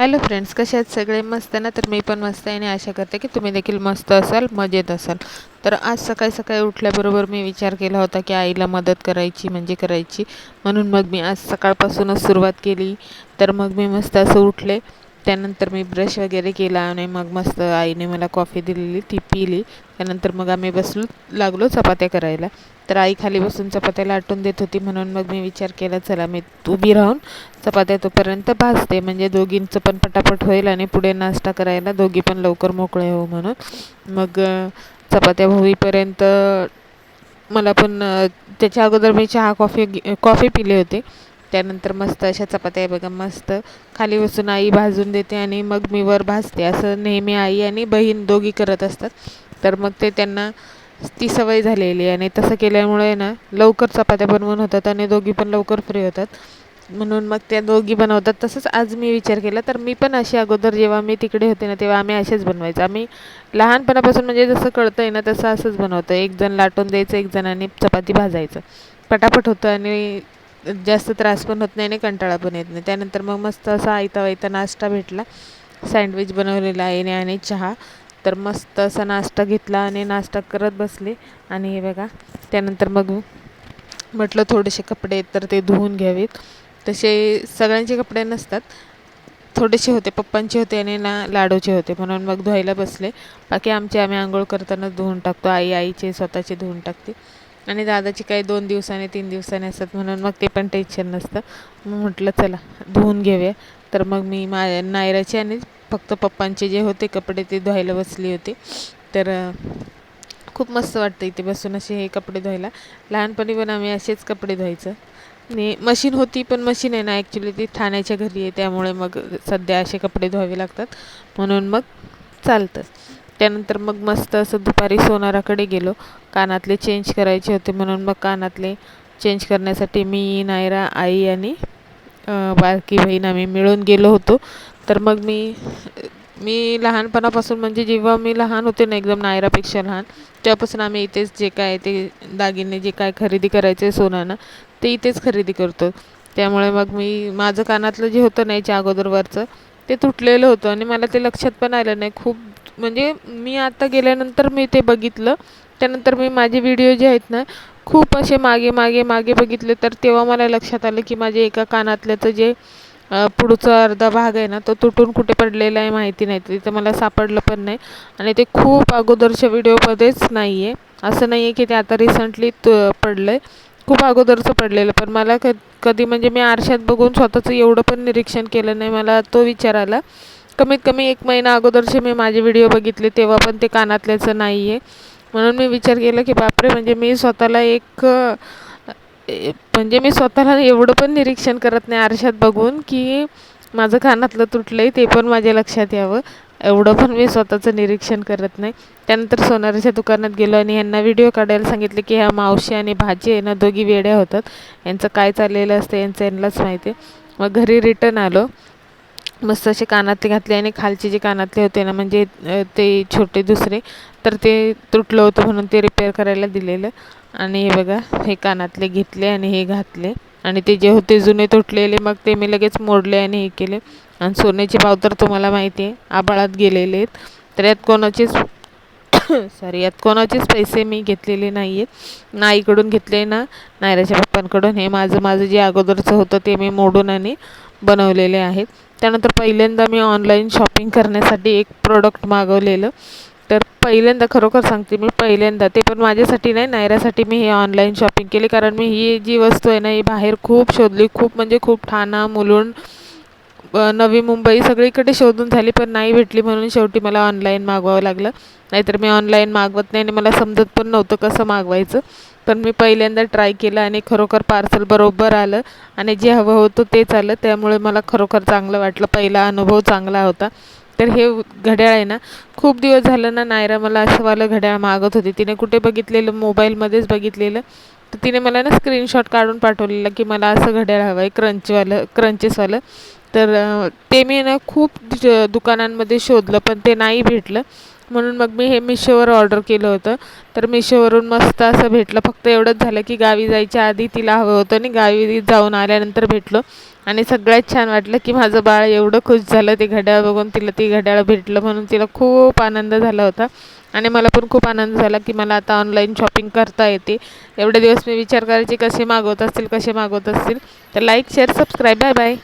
Hello friends, कसे आहेत सगळे? मस्त ना? तर मी पण मस्त आहे आणि आशा करते की तुम्ही देखील मस्त असाल, मजेत असाल. तर आज सकाळी सकाळी उठल्याबरोबर मी विचार केला होता की आईला मदत करायची म्हणजे करायची, म्हणून मग मी आज सकाळपासूनच सुरुवात केली. तर मग मी मस्त असं उठले, त्यानंतर मी ब्रश वगैरे केला आणि मग मस्त आईने मला कॉफी दिलेली ती पिली. त्यानंतर मग आम्ही लागलो चपात्या करायला. तर आई खाली बसून चपात्या लाटून देत होती, म्हणून मग मी विचार केला चला मी उभी राहून चपात्या तोपर्यंत भाजते, म्हणजे दोघींचं पण पटापट होईल आणि पुढे नाश्ता करायला दोघी पण लवकर मोकळे हो म्हणून. मग चपात्या होईपर्यंत मला पण त्याच्या अगोदर मी कॉफी पिले होते. त्यानंतर मस्त अशा चपात्या बघा मस्त खाली बसून आई भाजून देते आणि मग मी वर भाजते. असं नेहमी आई आणि बहीण दोघी करत असतात. तर मग ते त्यांना ती सवय झालेली आहे आणि तसं केल्यामुळे ना लवकर चपात्या बनवून होतात आणि दोघी पण लवकर फ्री होतात, म्हणून मग त्या दोघी बनवतात. तसंच आज मी विचार केला, तर मी पण अशी अगोदर जेव्हा मी तिकडे होते ना तेव्हा आम्ही असेच बनवायचं. आम्ही लहानपणापासून म्हणजे जसं कळतंय ना तसं असंच बनवतं. एक जण लाटून द्यायचं, एक जणांनी चपाती भाजायचं. पटापट होतं आणि जास्त त्रास पण होत नाही आणि कंटाळा पण येत नाही. त्यानंतर मग मस्त असा आयता वायता नाश्ता भेटला, सँडविच बनवलेला आईने आणि चहा. तर मस्त असा नाश्ता घेतला आणि नाश्ता करत बसले. आणि हे बघा त्यानंतर मग म्हटलं थोडेसे कपडे तर ते धुवून घ्यावेत. तसे सगळ्यांचे कपडे नसतात, थोडेसे होते, पप्पांचे होते आणि लाडूचे होते, म्हणून मग धुवायला बसले. बाकी आम्ही आंघोळ करताना धुवून टाकतो. आईचे स्वतःचे धुवून टाकते आणि दादाचे काही 2 दिवसाने 3 दिवसाने असतात, म्हणून मग ते पण टेन्शन नसतं. मग म्हटलं चला धुवून घेऊया. तर मग मी नायराचे आणि फक्त पप्पांचे जे होते कपडे ते धुवायला बसले होते. तर खूप मस्त वाटतं इथे बसून असे हे कपडे धुवायला. लहानपणी पण आम्ही असेच कपडे धुवायचं. आणि मशीन होती, पण मशीन आहे ना ॲक्च्युली ती ठाण्याच्या घरी आहे, त्यामुळे मग सध्या असे कपडे धुवावे लागतात, म्हणून मग चालतं. त्यानंतर मग मस्त असं दुपारी सोनाराकडे गेलो. कानातले चेंज करायचे होते, म्हणून मग कानातले चेंज करण्यासाठी मी, नायरा, आई आणि बारकी बहीण आम्ही मिळून गेलो होतो. तर मग मी लहानपणापासून म्हणजे जेव्हा मी लहान होते ना, एकदम नायरापेक्षा लहान, तेव्हापासून आम्ही इथेच जे काय ते दागिने जे काय खरेदी करायचे सोनानं ते इथेच खरेदी करतो. त्यामुळे मग माझं कानातलं जे होतं ना याच्या अगोदरवरचं ते तुटलेलं होतं आणि मला ते लक्षात पण आलं नाही. खूप म्हणजे मी आता गेल्यानंतर मी ते बघितलं. त्यानंतर मी माझे व्हिडिओ जे आहेत ना खूप असे मागे मागे मागे बघितले, तर तेव्हा मला लक्षात आलं की माझे एका कानातल्याचं जे पुढचा अर्धा भाग आहे ना तो तुटून कुठे पडलेला आहे माहिती नाही. तिथं मला सापडलं पण नाही आणि ते खूप अगोदरच्या व्हिडिओमध्येच नाही आहे. असं नाही आहे की ते आता रिसंटली पडलं आहे, खूप अगोदरचं पडलेलं. पण मला कधी म्हणजे मी आरशात बघून स्वतःचं एवढं पण निरीक्षण केलं नाही. मला तो विचार आला. कमीत कमी 1 महिना अगोदरचे मी माझे व्हिडिओ बघितले, तेव्हा पण ते कानातल्याचं नाही आहे. म्हणून मी विचार केला की बापरे, म्हणजे मी स्वतःला म्हणजे मी स्वतःला एवढं पण निरीक्षण करत नाही आरशात बघून की माझं कानातलं तुटलं आहे ते पण माझ्या लक्षात यावं, एवढं पण मी स्वतःचं निरीक्षण करत नाही. त्यानंतर सोनाराच्या दुकानात गेलो आणि ह्यांना व्हिडिओ काढायला सांगितले की ह्या मावशी आणि भाजी आहे ना दोघी वेड्या होतात, यांचं काय चाललेलं असतं यांनाच माहिती आहे. मग घरी रिटर्न आलो, मस्त असे कानातले घातले आणि खालचे जे कानातले होते ना म्हणजे ते छोटे दुसरे, तर ते तुटलं होतं म्हणून ते रिपेअर करायला दिलेलं. आणि हे बघा हे कानातले घेतले आणि हे घातले आणि ते जे होते जुने तुटलेले मग ते मी लगेच मोडले आणि हे केले. आणि सोन्याचे भाव तर तुम्हाला माहिती आहे आभाळात गेलेले आहेत. तर यात कोणाचेच पैसे मी घेतलेले नाही आहेत, ना आईकडून घेतले ना नायराच्या पप्पांकडून. हे माझं जे अगोदरचं होतं ते मी मोडून आणि बनवलेले आहेत. त्यानंतर पहिल्यांदा मी ऑनलाईन शॉपिंग करण्यासाठी एक प्रोडक्ट मागवलेलं. तर पहिल्यांदा खरोखर सांगते, मी पहिल्यांदा ते पण माझ्यासाठी नाही नायरासाठी मी हे ऑनलाईन शॉपिंग केली. कारण मी ही जी वस्तू आहे ना ही बाहेर खूप शोधली, खूप म्हणजे खूप, ठाणा, मुलुंड, नवी मुंबई सगळीकडे शोधून झाली पण नाही भेटली, म्हणून शेवटी मला ऑनलाईन मागवावं लागलं. नाहीतर मी ऑनलाईन मागवत नाही आणि मला समजत पण नव्हतं कसं मागवायचं. पण मी पहिल्यांदा ट्राय केलं आणि खरोखर पार्सल बरोबर आलं आणि जे हवं होतं तेच आलं, त्यामुळे मला खरोखर चांगलं वाटलं. पहिला अनुभव चांगला होता. तर हे घड्याळ आहे ना खूप दिवस झालं ना नायरा मला असंवालं घड्याळ मागत होती. तिने कुठे बघितलेलं, मोबाईलमध्येच बघितलेलं, तर तिने मला ना स्क्रीनशॉट काढून पाठवलेलं की मला असं घड्याळ हवं आहे क्रंचेसवालं. तर ते मी ना खूप दुकानांमध्ये शोधलं पण ते नाही भेटलं, म्हणून मग मी हे मिशोवर ऑर्डर केलं होतं. तर मिशोवरून मस्त असं भेटलं. फक्त एवढंच झालं की गावी जायच्या आधी तिला हवं होतं आणि गावी जाऊन आल्यानंतर भेटलं. आणि सगळ्यात छान वाटलं की माझं बाळ एवढं खुश झालं ते घड्याळ बघून. तिला ती घड्याळ भेटलं म्हणून तिला खूप आनंद झाला होता. आणि मला पण खूप आनंद झाला की मला आता ऑनलाईन शॉपिंग करता येते. एवढे दिवस मी विचार करायची कसे मागवत असतील, कसे मागवत असतील. तर like, share, subscribe. Bye bye.